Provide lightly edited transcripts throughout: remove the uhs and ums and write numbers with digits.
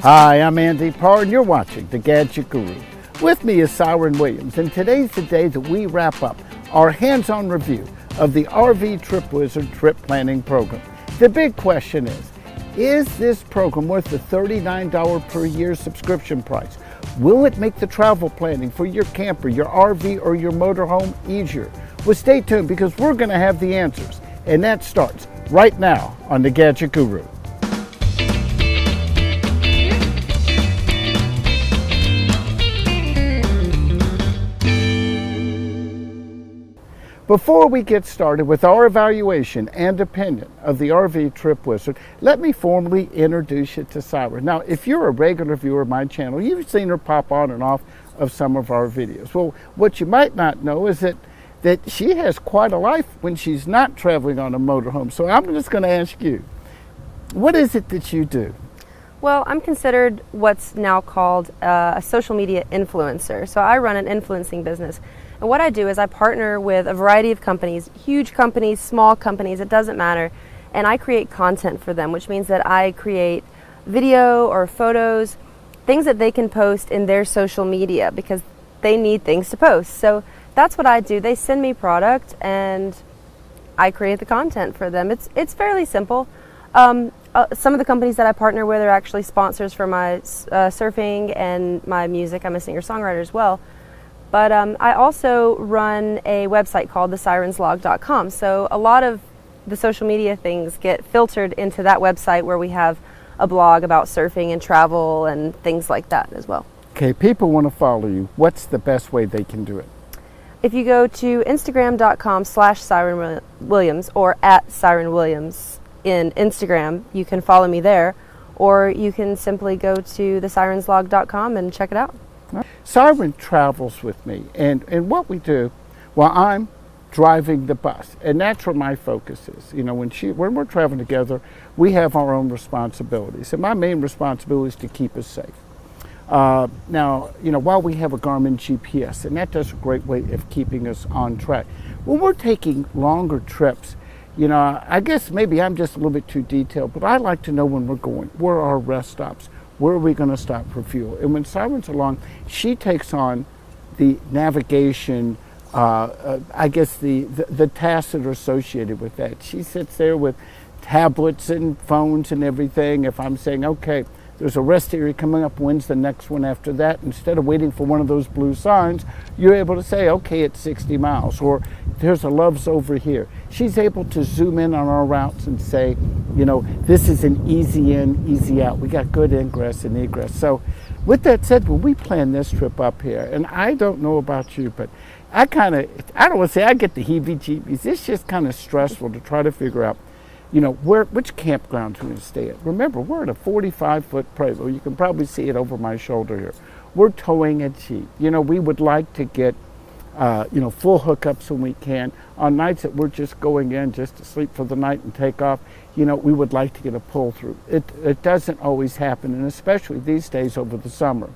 Hi, I'm Andy Parr, and you're watching The Gadget Guru. With me is Siren Williams, and today's the day that we wrap up our hands-on review of the RV Trip Wizard trip planning program. The big question is this program worth the $39 per year subscription price? Will it make the travel planning for your camper, your RV, or your motorhome easier? Well, stay tuned because we're going to have the answers, and that starts right now on The Gadget Guru. Before we get started with our evaluation and opinion of the RV Trip Wizard, let me formally introduce you to Siren. Now, if you're a regular viewer of my channel, you've seen her pop on and off of some of our videos. Well, what you might not know is that she has quite a life when she's not traveling on a motorhome. So I'm just going to ask you, what is it that you do? Well, I'm considered what's now called a social media influencer. So I run an influencing business. And what I do is I partner with a variety of companies, huge companies, small companies, it doesn't matter. And I create content for them, which means that I create video or photos, things that they can post in their social media because they need things to post. So that's what I do. They send me product and I create the content for them. It's fairly simple. Some of the companies that I partner with are actually sponsors for my surfing and my music. I'm a singer-songwriter as well. But I also run a website called thesirenslog.com. So a lot of the social media things get filtered into that website where we have a blog about surfing and travel and things like that as well. Okay, people want to follow you. What's the best way they can do it? If you go to Instagram.com/Siren Williams or at Siren Williams in Instagram, you can follow me there, or you can simply go to thesirenslog.com and check it out. Siren travels with me, and what we do, well, I'm driving the bus, and that's where my focus is. You know, when we're traveling together, we have our own responsibilities, and my main responsibility is to keep us safe. Now, you know, while we have a Garmin GPS, and that does a great way of keeping us on track, when we're taking longer trips, you know, I guess maybe I'm just a little bit too detailed, but I like to know when we're going, where are our rest stops, where are we going to stop for fuel? And when Siren's along, she takes on the navigation, I guess the tasks that are associated with that. She sits there with tablets and phones and everything. If I'm saying, okay, there's a rest area coming up, when's the next one after that? Instead of waiting for one of those blue signs, you're able to say, okay, it's 60 miles, or there's a Love's over here. She's able to zoom in on our routes and say, you know, this is an easy in, easy out. We got good ingress and egress. So with that said, when we plan this trip up here, and I don't know about you, but I don't want to say I get the heebie-jeebies. It's just kind of stressful to try to figure out, you know, which campground we're going to stay at. Remember, we're at a 45-foot Prevost. You can probably see it over my shoulder here. We're towing a Jeep. You know, we would like to get, you know, full hookups when we can. On nights that we're just going in just to sleep for the night and take off, you know, we would like to get a pull-through. It doesn't always happen, and especially these days over the summer.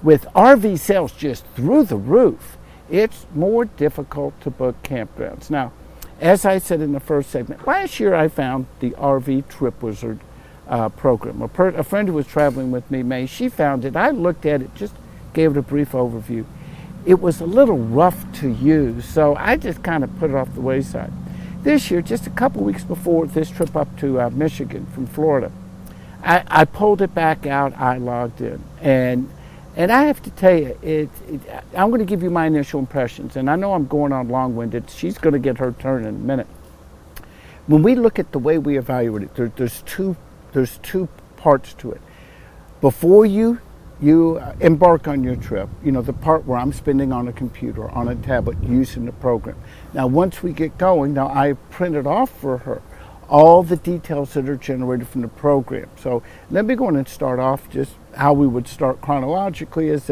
With RV sales just through the roof, it's more difficult to book campgrounds. Now, as I said in the first segment, last year I found the RV Trip Wizard program. A friend who was traveling with me, May, she found it. I looked at it, just gave it a brief overview. It was a little rough to use, so I just kind of put it off the wayside. This year, just a couple weeks before this trip up to Michigan from Florida, I pulled it back out, I logged in, and I have to tell you, I'm going to give you my initial impressions, and I know I'm going on long-winded. She's going to get her turn in a minute. When we look at the way we evaluate it, there's two parts to it. Before you embark on your trip, you know, the part where I'm spending on a computer, on a tablet, using the program. Now, once we get going, now I printed off for her all the details that are generated from the program. So let me go in and start off just how we would start chronologically is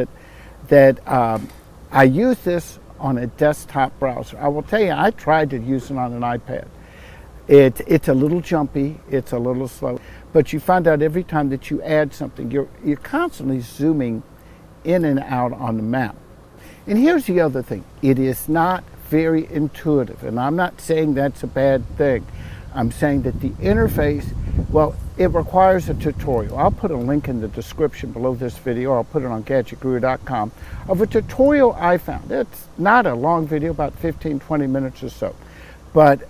that I use this on a desktop browser. I will tell you, I tried to use it on an iPad. It's a little jumpy, it's a little slow, but you find out every time that you add something, you're constantly zooming in and out on the map. And here's the other thing, it is not very intuitive, and I'm not saying that's a bad thing. I'm saying that the interface, well, it requires a tutorial. I'll put a link in the description below this video. I'll put it on gadgetguru.com of a tutorial I found. It's not a long video, about 15, 20 minutes or so. But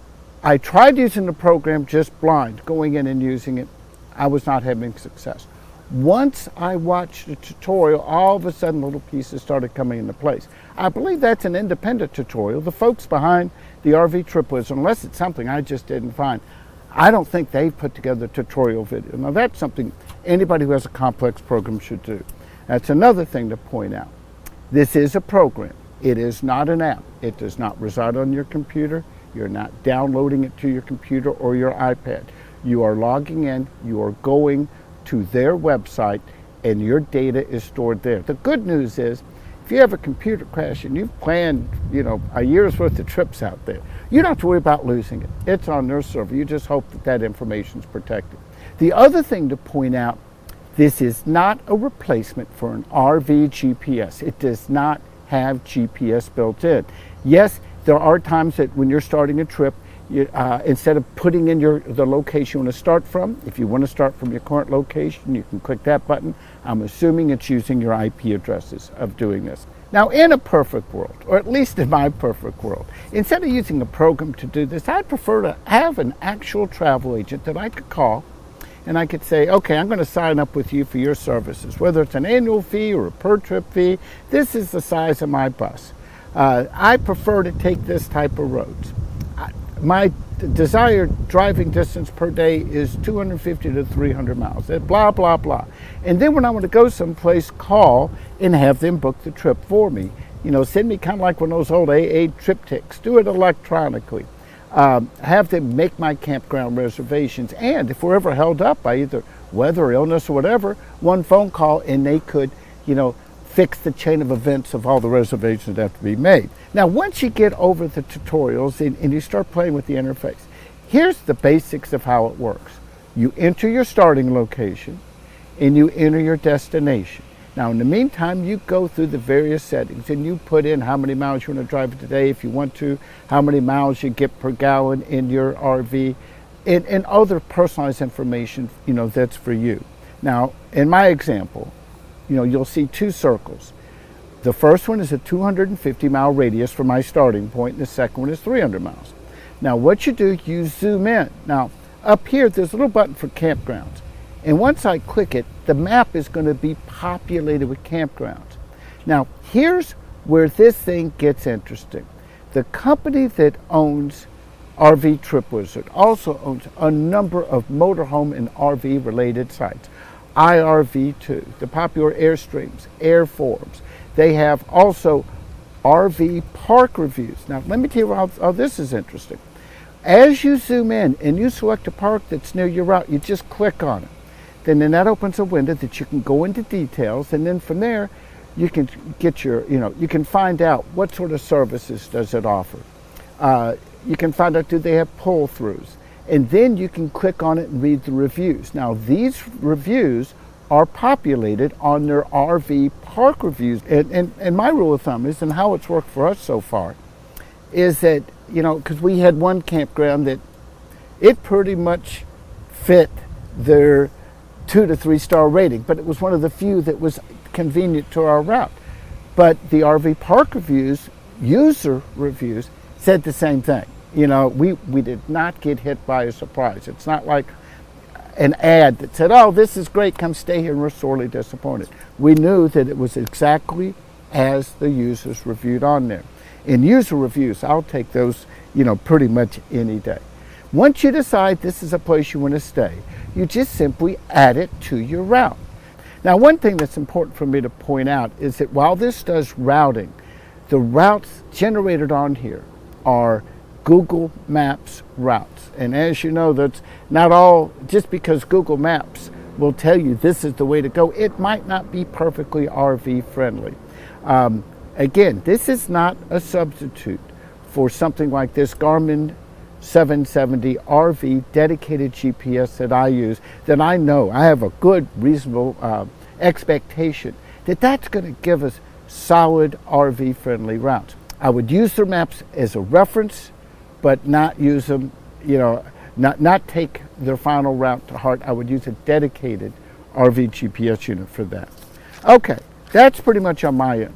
I tried using the program just blind, going in and using it. I was not having success. Once I watched the tutorial, all of a sudden little pieces started coming into place. I believe that's an independent tutorial. The folks behind the RV Trip Wizard, unless it's something I just didn't find, I don't think they've put together a tutorial video. Now that's something anybody who has a complex program should do. That's another thing to point out. This is a program. It is not an app. It does not reside on your computer. You're not downloading it to your computer or your iPad. You are logging in, you are going to their website, and your data is stored there. The good news is, if you have a computer crash and you've planned, a year's worth of trips out there, you don't have to worry about losing it. It's on their server. You just hope that that information is protected. The other thing to point out, this is not a replacement for an RV GPS. It does not have GPS built in. Yes, there are times that when you're starting a trip, instead of putting in the location you want to start from, if you want to start from your current location, you can click that button. I'm assuming it's using your IP addresses of doing this. Now, in a perfect world, or at least in my perfect world, instead of using a program to do this, I'd prefer to have an actual travel agent that I could call, and I could say, okay, I'm going to sign up with you for your services, whether it's an annual fee or a per trip fee. This is the size of my bus. I prefer to take this type of roads. My desired driving distance per day is 250 to 300 miles, blah, blah, blah. And then when I want to go someplace, call and have them book the trip for me. Send me kind of like one of those old AA triptychs. Do it electronically. Have them make my campground reservations. And if we're ever held up by either weather or illness or whatever, one phone call and they could, fix the chain of events of all the reservations that have to be made. Now, once you get over the tutorials and you start playing with the interface, here's the basics of how it works. You enter your starting location and you enter your destination. Now, in the meantime, you go through the various settings and you put in how many miles you want to drive today if you want to, how many miles you get per gallon in your RV, and other personalized information, that's for you. Now, in my example, you'll see two circles. The first one is a 250-mile radius for my starting point, and the second one is 300 miles. Now, what you do, you zoom in. Now, up here, there's a little button for campgrounds. And once I click it, the map is going to be populated with campgrounds. Now, here's where this thing gets interesting. The company that owns RV Trip Wizard also owns a number of motorhome and RV related sites. IRV2, the popular Airstreams, Airforums. They have also RV park reviews. Now, let me tell you how this is interesting. As you zoom in and you select a park that's near your route, you just click on it. Then that opens a window that you can go into details, and then from there, you can get you can find out what sort of services does it offer. You can find out, do they have pull-throughs? And then you can click on it and read the reviews. Now, these reviews are populated on their RV park reviews. And my rule of thumb is, and how it's worked for us so far, is that, because we had one campground that it pretty much fit their 2 to 3 star rating, but it was one of the few that was convenient to our route. But the RV park reviews, user reviews, said the same thing. We did not get hit by a surprise. It's not like an ad that said, oh, this is great, come stay here, and we're sorely disappointed. We knew that it was exactly as the users reviewed on there. In user reviews, I'll take those, pretty much any day. Once you decide this is a place you want to stay, you just simply add it to your route. Now, one thing that's important for me to point out is that while this does routing, the routes generated on here are Google Maps routes. And as you know, that's not all, just because Google Maps will tell you this is the way to go, it might not be perfectly RV friendly. Again, this is not a substitute for something like this Garmin 770 RV dedicated GPS that I use, that I know, I have a good, reasonable expectation that that's going to give us solid RV friendly routes. I would use their maps as a reference, but not use them, not take their final route to heart. I would use a dedicated RV GPS unit for that. Okay, that's pretty much on my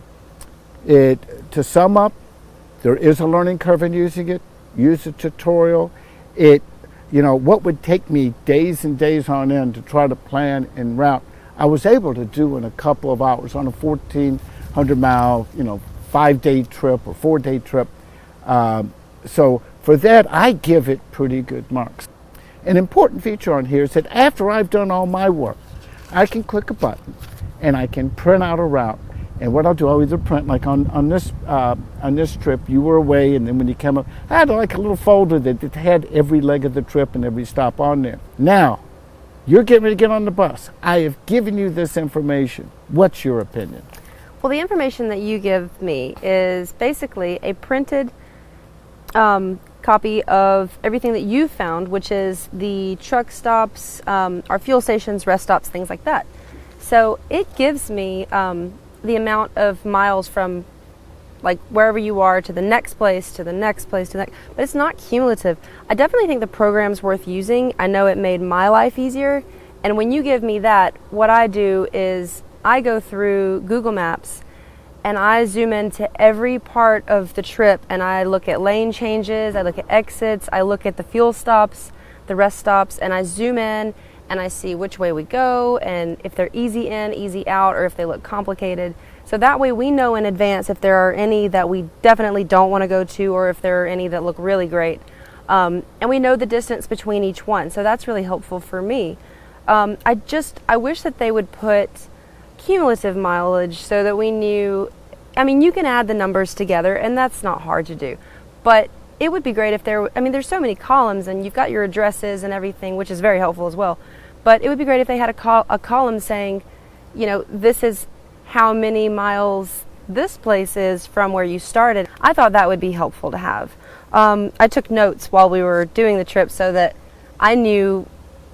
end. To sum up, there is a learning curve in using it. Use a tutorial. What would take me days and days on end to try to plan and route, I was able to do in a couple of hours on a 1,400 mile, 5-day trip or 4-day trip. So for that, I give it pretty good marks. An important feature on here is that after I've done all my work, I can click a button and I can print out a route. And what I'll do, I'll either print, like on this trip, you were away, and then when you came up, I had like a little folder that had every leg of the trip and every stop on there. Now, you're getting ready to get on the bus. I have given you this information. What's your opinion? Well, the information that you give me is basically a printed copy of everything that you found, which is the truck stops, our fuel stations, rest stops, things like that. So it gives me the amount of miles from like wherever you are to the next place, to the next place, to the next, but it's not cumulative. I definitely think the program's worth using. I know it made my life easier. And when you give me that, what I do is I go through Google Maps and I zoom into every part of the trip and I look at lane changes, I look at exits, I look at the fuel stops, the rest stops, and I zoom in and I see which way we go and if they're easy in, easy out, or if they look complicated. So that way we know in advance if there are any that we definitely don't want to go to or if there are any that look really great. And we know the distance between each one. So that's really helpful for me. I wish that they would put cumulative mileage so that we knew, I mean, you can add the numbers together and that's not hard to do. But it would be great if there's so many columns and you've got your addresses and everything, which is very helpful as well. But it would be great if they had a column saying, this is how many miles this place is from where you started. I thought that would be helpful to have. I took notes while we were doing the trip so that I knew,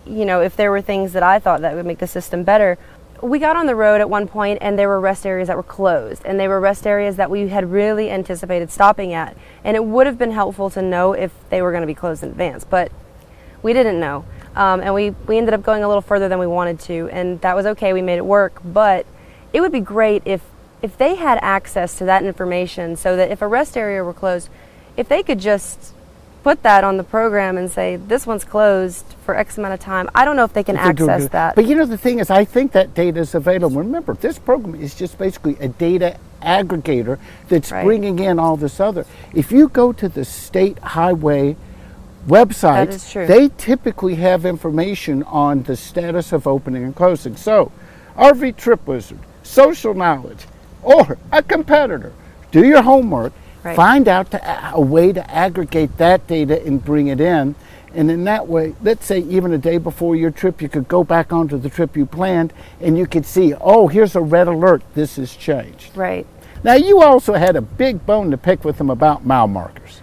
if there were things that I thought that would make the system better. We got on the road at one point and there were rest areas that were closed and they were rest areas that we had really anticipated stopping at. And it would have been helpful to know if they were going to be closed in advance, but we didn't know. And we ended up going a little further than we wanted to, and that was okay, we made it work. But it would be great if they had access to that information so that if a rest area were closed, if they could just put that on the program and say, this one's closed for X amount of time. I don't know if they can access that. But the thing is, I think that data is available. Remember, this program is just basically a data aggregator that's bringing in all this other. If you go to the state highway websites, they typically have information on the status of opening and closing. So, RV Trip Wizard, Social Knowledge, or a competitor, do your homework. Find out a way to aggregate that data and bring it in. And in that way, let's say even a day before your trip, you could go back onto the trip you planned and you could see, oh, here's a red alert, this has changed. Right. Now, you also had a big bone to pick with them about mile markers.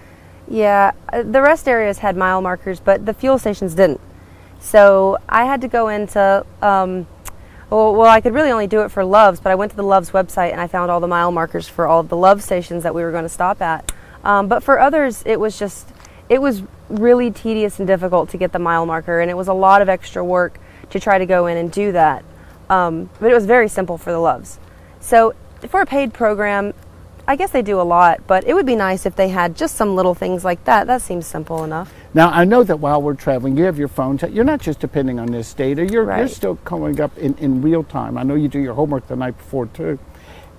Yeah, the rest areas had mile markers, but the fuel stations didn't. So I had to go into, I could really only do it for Love's, but I went to the Love's website and I found all the mile markers for all of the Love stations that we were going to stop at. But for others, it was really tedious and difficult to get the mile marker, and it was a lot of extra work to try to go in and do that. But it was very simple for the Loves. So for a paid program, I guess they do a lot, but it would be nice if they had just some little things like that. That seems simple enough. Now, I know that while we're traveling, you have your phones. You're not just depending on this data. You're still coming up in real time. I know you do your homework the night before, too,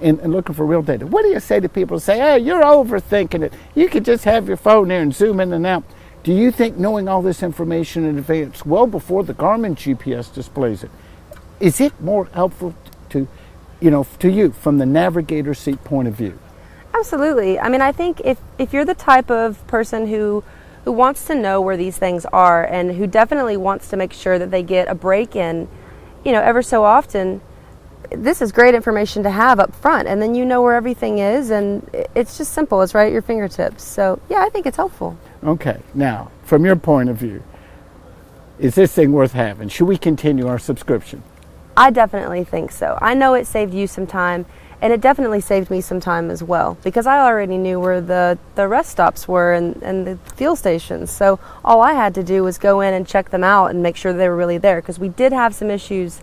and looking for real data. What do you say to people who say, hey, you're overthinking it. You could just have your phone there and zoom in and out. Do you think knowing all this information in advance, well before the Garmin GPS displays it, is it more helpful to you from the navigator seat point of view? Absolutely. I mean, I think if you're the type of person who wants to know where these things are and who definitely wants to make sure that they get a break in, ever so often, this is great information to have up front, and then you know where everything is, and it's just simple. It's right at your fingertips. So, yeah, I think it's helpful. Okay. Now, from your point of view, is this thing worth having? Should we continue our subscription? I definitely think so. I know it saved you some time, And it definitely saved me some time as well, because I already knew where the rest stops were and the fuel stations. So all I had to do was go in and check them out and make sure they were really there, because we did have some issues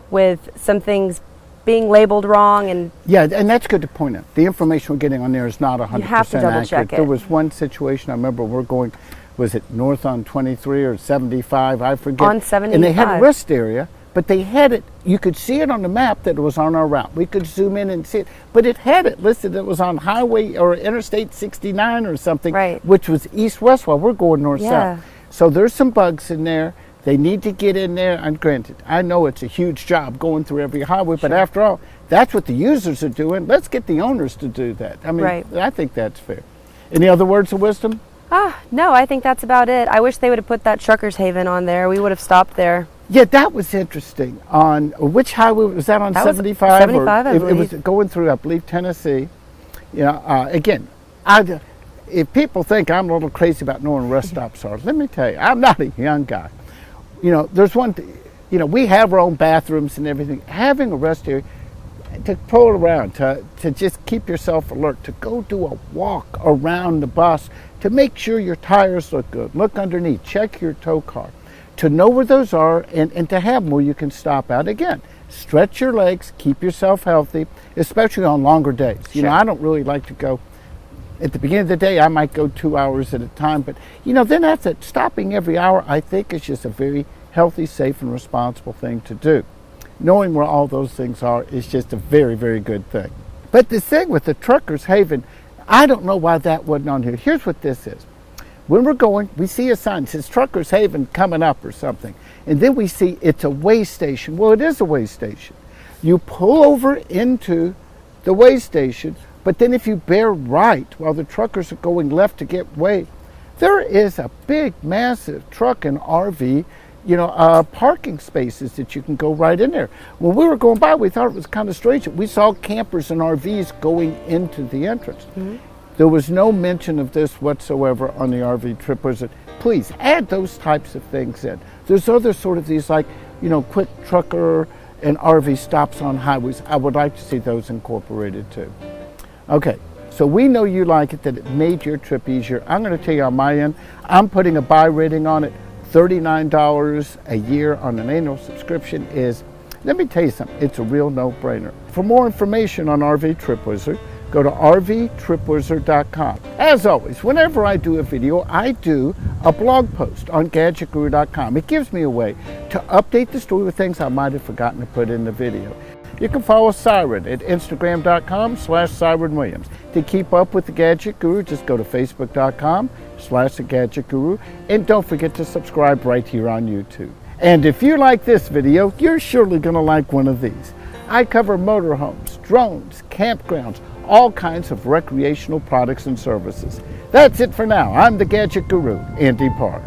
with some things being labeled wrong. And yeah, and that's good to point out. The information we're getting on there is not 100% you have to double accurate. check it. There was one situation I remember we're going, was it north on 23 or 75? I forget. On 75. And they had a rest area, but they had it, you could see it on the map that it was on our route. We could zoom in and see it, but it had it listed, it was on highway or Interstate 69 or something, right, which was east-west while we're going north-south. Yeah. So there's some bugs in there. They need to get in there, and granted, I know it's a huge job going through every highway, but after all, that's what the users are doing. Let's get the owners to do that. I mean, right. I think that's fair. Any other words of wisdom? No, I think that's about it. I wish they would have put that Truckers Haven on there. We would have stopped there. Yeah, that was interesting. On which highway was that on? 75? 75, I believe. It was going through, I believe, Tennessee. You know, again, if people think I'm a little crazy about knowing where rest stops are, let me tell you, I'm not a young guy. You know, there's one, you know, we have our own bathrooms and everything. Having a rest area, to pull around, to just keep yourself alert, to go do a walk around the bus, to make sure your tires look good, look underneath, check your tow car, to know where those are, and to have them where you can stop out. Again, stretch your legs, keep yourself healthy, especially on longer days. You know, I don't really like to go, at the beginning of the day, I might go 2 hours at a time, but you know, then after stopping every hour, I think is just a very healthy, safe, and responsible thing to do. Knowing where all those things are is just a very, very good thing. But the thing with the Truckers Haven, I don't know why that wasn't on here. Here's what this is. When we're going, we see a sign that says Truckers Haven coming up or something, and then we see it's a way station. Well, it is a way station. You pull over into the way station, but then if you bear right while the truckers are going left to get way, there is a big, massive truck and RV, you know, parking spaces that you can go right in there. When we were going by, we thought it was kind of strange. We saw campers and RVs going into the entrance. Mm-hmm. There was no mention of this whatsoever on the RV Trip Wizard. Please add those types of things in. There's other sort of these, like, you know, quick trucker and RV stops on highways. I would like to see those incorporated too. Okay, so we know you like it, that it made your trip easier. I'm going to tell you on my end, I'm putting a buy rating on it. $39 a year on an annual subscription is, let me tell you something, it's a real no-brainer. For more information on RV Trip Wizard, go to rvtripwizard.com. As always, whenever I do a video, I do a blog post on gadgetguru.com. It gives me a way to update the story with things I might have forgotten to put in the video. You can follow Siren at instagram.com/SirenWilliams. To keep up with the Gadget Guru, just go to facebook.com/thegadgetguru, and don't forget to subscribe right here on YouTube. And if you like this video, you're surely going to like one of these. I cover motorhomes, drones, campgrounds, all kinds of recreational products and services. That's it for now. I'm the Gadget Guru, Andy Parr.